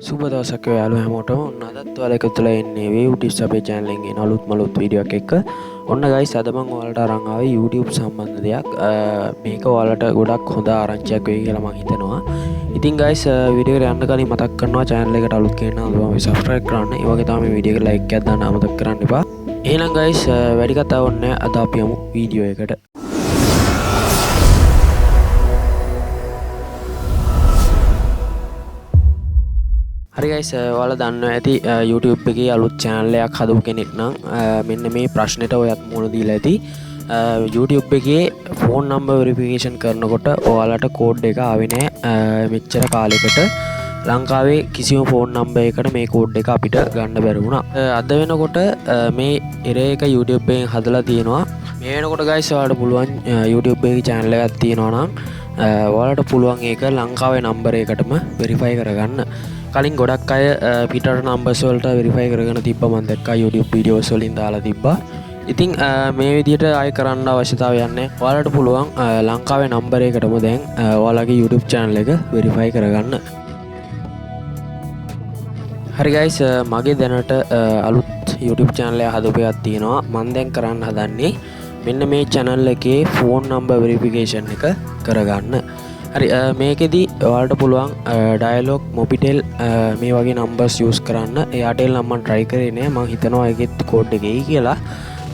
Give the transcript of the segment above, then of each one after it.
සුබ දවසක් ඔයාලෝ හැමෝටම. ඔන්න අදත් ඔයාලා එකතු වෙලා ඉන්නේ Wave Tips අපේ channel එකෙන් එන අලුත් වීඩියෝ එකක් එක්ක. ඔන්න guys අද මම ඔයාලට අරන් ආවේ YouTube සම්බන්ධ දෙයක්. මේක ඔයාලට ගොඩක් හොඳ ආරංචියක් වෙයි කියලා මම හිතනවා. ඉතින් guys වීඩියෝ එකට යන්න කලින් මතක් කරනවා channel එකට අලුත් කෙනා නම් subscribe කරන්න. ඒ වගේ තමයි මේ වීඩියෝ එකට like එකක් දාන්න අමතක කරන්න එපා. එහෙනම් guys වැඩි කතාවක් නැහැ. අද අපි යමු වීඩියෝ එකට. හරි guys ඔයාලා දන්නවා ඇති YouTube එකේ අලුත් channel එකක් හදපු කෙනෙක් නම් මෙන්න මේ ප්‍රශ්නෙට ඔයත් මුහුණ දීලා ඇති. YouTube එකේ phone number verification කරනකොට ඔයාලට code එක ආවේ නැහැ මෙච්චර කාලයකට. ලංකාවේ කිසිම phone number එකකට මේ code එක අපිට ගන්න බැරි වුණා. අද වෙනකොට මේ error එක YouTube එකෙන් හදලා තියෙනවා. මේ වෙනකොට guys ඔයාලට පුළුවන් YouTube එකේ channel එකක් තියෙනවා නම් ඔයාලට පුළුවන් ඒක ලංකාවේ number එකකටම verify කරගන්න. කලින් ගොඩක් අය පිටරට නම්බර්ස් වලට වෙරිෆයි කරගෙන තිබ්බා මම දැක්කා YouTube වීඩියෝස් වලින් දාලා තිබ්බා. ඉතින් මේ විදිහට ආයෙ කරන්න අවශ්‍යතාවයක් නැහැ. ඔයාලට පුළුවන් ලංකාවේ නම්බර් එකකටම දැන් ඔයාලගේ YouTube channel එක වෙරිෆයි කරගන්න. හරි guys මගේ දැනට අලුත් YouTube channel එක හදපු එකක් තියෙනවා. මම දැන් කරන්න හදන්නේ මෙන්න මේ channel එකේ phone number verification එක කරගන්න. හරි මේකෙදි ඔයාලට පුළුවන් Dialog Mobitel මේ වගේ numbers use කරන්න. Airtel නම් මම try කරේ නෑ. මම හිතනවා ඒකෙත් code එක එයි කියලා.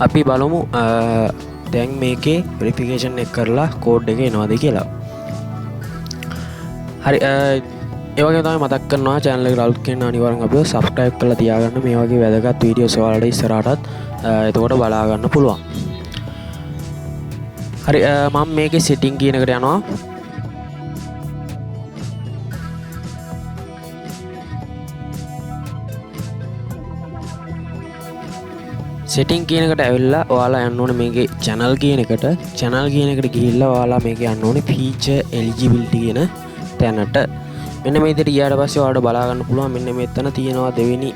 අපි බලමු දැන් මේකේ verification එක කරලා code එක එනවද කියලා. හරි ඒ වගේ තමයි මතක් කරනවා channel එකට අලුත් කෙනා අනිවාර්යෙන් අපිව subscribe කරලා තියාගන්න. මේ වගේ වැදගත් videos ඔයාලට ඉස්සරහටත් එතකොට බලා ගන්න පුළුවන්. හරි මම මේකේ setting කියන එකට යනවා. setting කියන එකට ඇවිල්ලා ඔයාලා යන්න ඕනේ මේකේ channel කියන එකට. channel කියන එකට ගිහිල්ලා ඔයාලා මේකේ යන්න ඕනේ feature eligibility කියන තැනට. මෙන්න මේ විදිහට ගියාට පස්සේ ඔයාලට බලා ගන්න පුළුවන් මෙන්න මෙතන තියෙනවා දෙවෙනි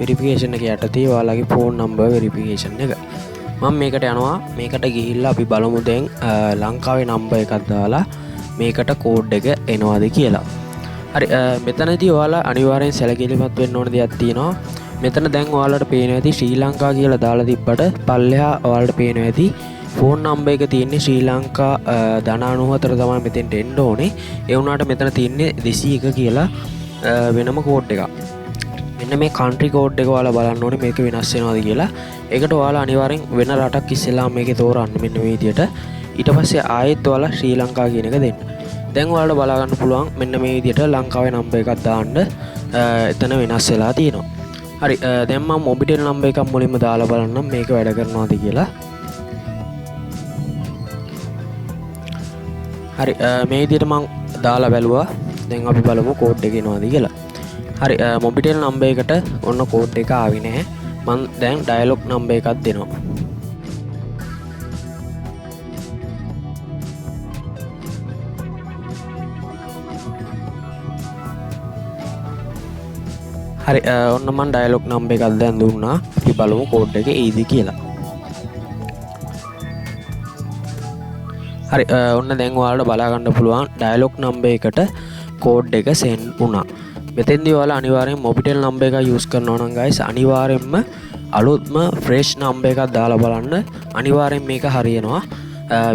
verification එක යටතේ ඔයාලගේ phone number verification එක. මම මේකට යනවා. මේකට ගිහිල්ලා අපි බලමු දැන් ලංකාවේ number එකක් දාලා මේකට code එක එනවාද කියලා. හරි මෙතනදී ඔයාලා අනිවාර්යෙන් සැලකිලිමත් වෙන්න ඕන දෙයක් තියෙනවා. මෙතන දැන් ඔයාලට පේනවා ඇති ශ්‍රී ලංකා කියලා දාලා තිබ්බට පල්ලෙහා ඔයාලට පේනවා ඇති ෆෝන් නම්බර් එක තියෙන්නේ ශ්‍රී ලංකා ධන 94 තමයි මෙතෙන්ට එන්න ඕනේ. ඒ වුණාට මෙතන තියෙන්නේ 201 කියලා වෙනම කෝඩ් එකක්. මෙන්න මේ country code එක ඔයාලා බලන්න ඕනේ මේක වෙනස් වෙනවද කියලා. ඒකට ඔයාලා අනිවාර්යෙන් වෙන රටක් ඉස්සෙල්ලා මේකේ තෝරන්න මෙන්න මේ විදියට. ඊට පස්සේ ආයෙත් ඔයාලා ශ්‍රී ලංකා කියන එක දෙන්න. දැන් ඔයාලට බලා ගන්න පුළුවන් මෙන්න මේ විදියට ලංකාවේ නම්බර් එකක් දාන්න එතන වෙනස් වෙලා තියෙනවා. හරි දැන් මම මොබිටෙල් නම්බර් එකක් මුලින්ම දාලා බලන්නම් මේක වැඩ කරනවද කියලා. හරි මේ විදිහට මම දාලා බැලුවා. දැන් අපි බලමු කෝඩ් එක එනවද කියලා. හරි මොබිටෙල් නම්බර් එකට ඔන්න කෝඩ් එක ආවේ නැහැ. මම දැන් ඩයලොග් නම්බර් එකක් දෙනවා. හරි ඔන්න මම ඩයලොග් නම්බර් එකක් දැන් දුන්නා. අපි බලමු කෝඩ් එක එයිද කියලා. හරි ඔන්න දැන් ඔයාලට බලා ගන්න පුළුවන් ඩයලොග් නම්බර් එකට කෝඩ් එක සෙන්ඩ් වුණා. මෙතෙන්දී ඔයාලා අනිවාර්යෙන් මොබිටෙල් නම්බර් එක යූස් කරනවා නම් guys අනිවාර්යෙන්ම අලුත්ම ෆ්‍රෙෂ් නම්බර් එකක් දාලා බලන්න. අනිවාර්යෙන් මේක හරියනවා.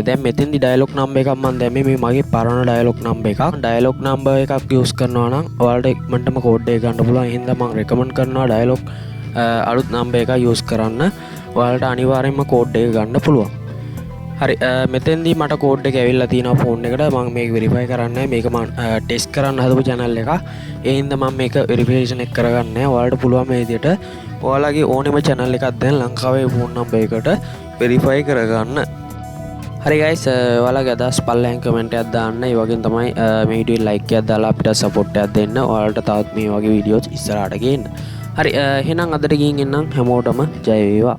දැන් මෙතෙන්දි ඩයලොග් නම්බර් එකක් මම දැම්මේ මේ මගේ පරණ ඩයලොග් නම්බර් එකක්. ඩයලොග් නම්බර් එකක් යූස් කරනවා නම් ඔයාලට ඉක්මනටම කෝඩ් එක ගන්න පුළුවන්. එහෙනම් මම රෙකමන්ඩ් කරනවා ඩයලොග් අලුත් නම්බර් එකක් යූස් කරන්න. ඔයාලට අනිවාර්යෙන්ම කෝඩ් එක ගන්න පුළුවන්. හරි මෙතෙන්දී මට කෝඩ් එක ඇවිල්ලා තියෙනවා ෆෝන් එකට. මම මේක වෙරිෆයි කරන්නේ. මේක මම ටෙස්ට් කරන්න හදපු channel එකක්. ඒ හින්දා මම මේක වෙරිෆිකේෂන් එක කරගන්නේ. ඔයාලට පුළුවන් මේ විදිහට ඔයාලගේ ඕනෙම channel එකක් දැන් ලංකාවේ ෆෝන් නම්බර් එකට වෙරිෆයි කරගන්න. හරි guys ඔයාලගේ අදහස් පල්ලෙන් කමෙන්ට් එකක් දාන්න. ඒ වගේම තමයි මේ වීඩියෝ ලයික් එකක් දාලා අපිට සපෝට් එකක් දෙන්න. ඔයාලට තවත් මේ වගේ වීඩියෝස් ඉස්සරහට ගේන්න. හරි එහෙනම් අදට ගිහින් එන්නම් හැමෝටම ජය වේවා.